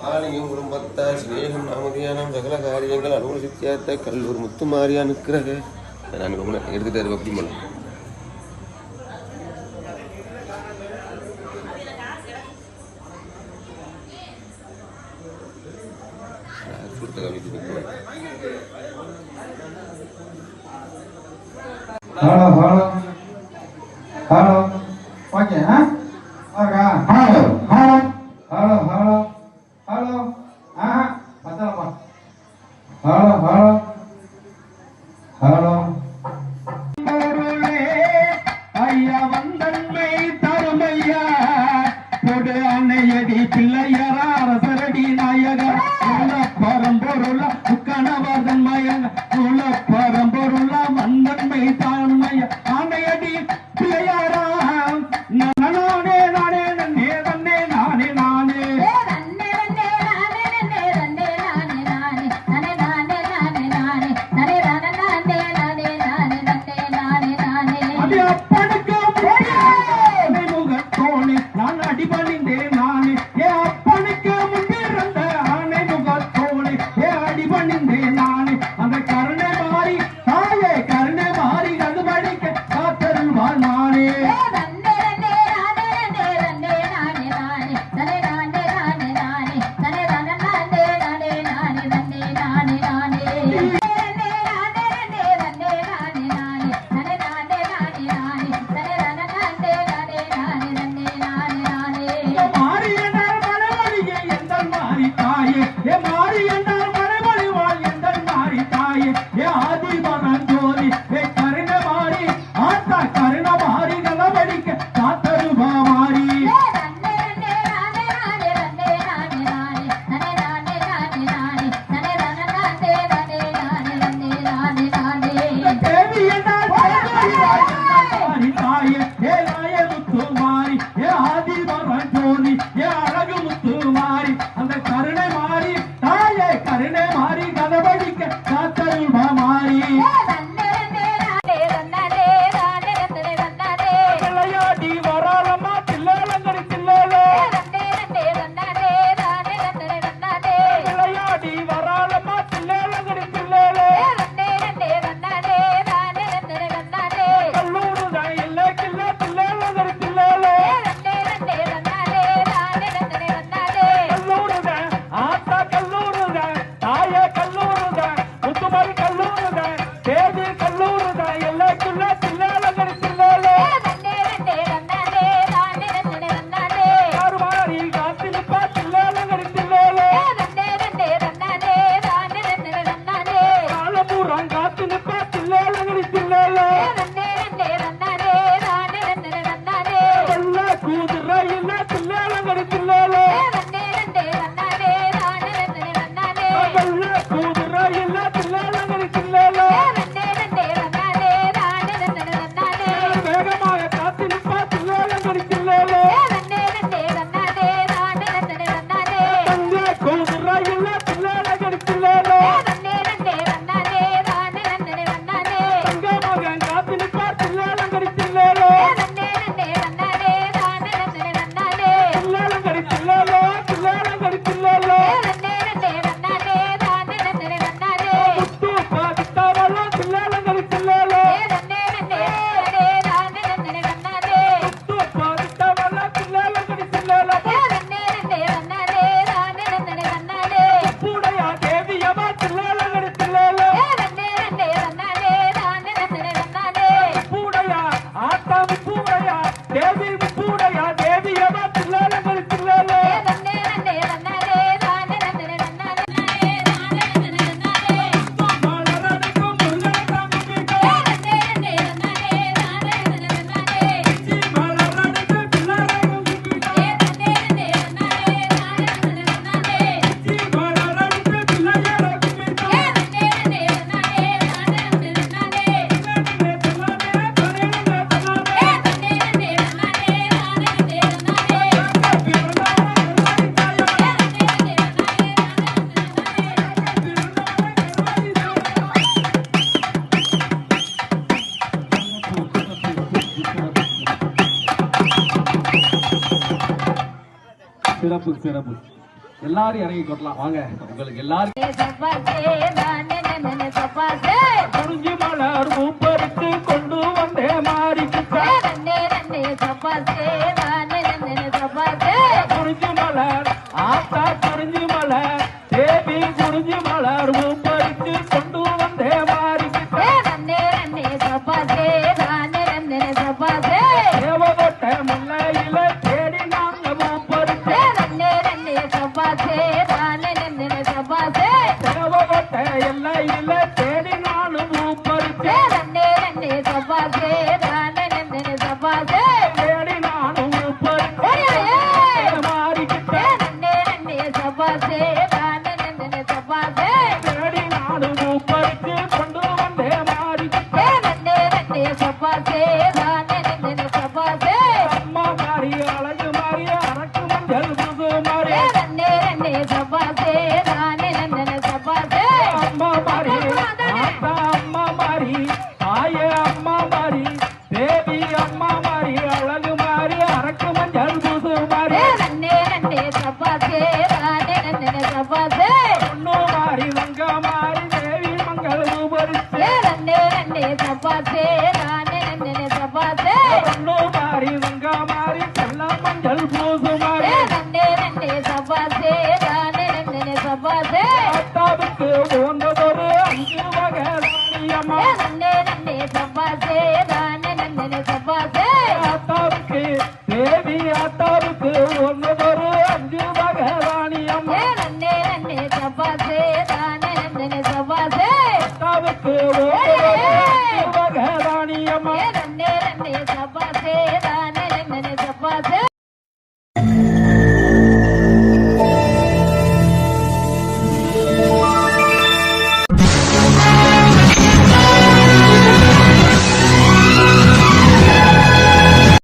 ஆலயம் குடும்பத்தார் சிநேகம் நாமதியான சகல காரியங்கள் அனுகூல சித்தியார்த்த கல்லூர் முத்துமாரியா நிற்கிறது. நான் எடுத்துட்டாரு பக்தி மலை கொடுத்த கவிதை நிற்கிறேன். Hello hello hello okay hello hello hello hello hello பத்தலப்பா ஹலோ ஹலோ ஹலோ ஐயா வந்தன்மை தருமையா கொடு அணையடி பிள்ளையரா அரசரடி நாயகர் உள்ள பரம்பொருள கணவர்தன் மயன் உள்ள பரம்பொருள வந்தன்மை தாழ்மைய அணையடி பிள்ளையாரா நானே நானே நன்னே நன்னே நானே நானே நான் அடிபணிந்தேன் நானே ஏ அப்பனுக்கு முன்பிருந்த ஆனை முகத்தோடு ஏ அடிபணிந்தேன் நானே அந்த கருணை மாறி தாயே கருணை மாறி அது படிக்க காத்தருள்வாள் நானே சிறப்பு சிறப்பு. எல்லாரும் இறங்கி கொட்டலாம் வாங்க. உங்களுக்கு எல்லாரும் குறிஞ்சி மலர் பூப்பறித்து கொண்டு வந்தே மாறிக்கு குறிஞ்சி மலர் ஆத்தா குறிஞ்சி மலர் தேவி குறிஞ்சி மலர் பூப்பறித்து கொண்டு வந்தே மாறிக்கு தேவகோட்ட முல்லையில தேடி நாங்க பூப்பறித்து தேவகோட்ட எல்லையில தேடி நானும் பூப்பறித்து தேடி நானும் பூப்பறித்து மாறிக்கிட்டே தேடி நானும் பூப்பறித்து கொண்டு வந்தே மாறிக்கிட்டே அம்மா மாறி அழகு மாறி அரக்கு மஞ்சள் புது மாறி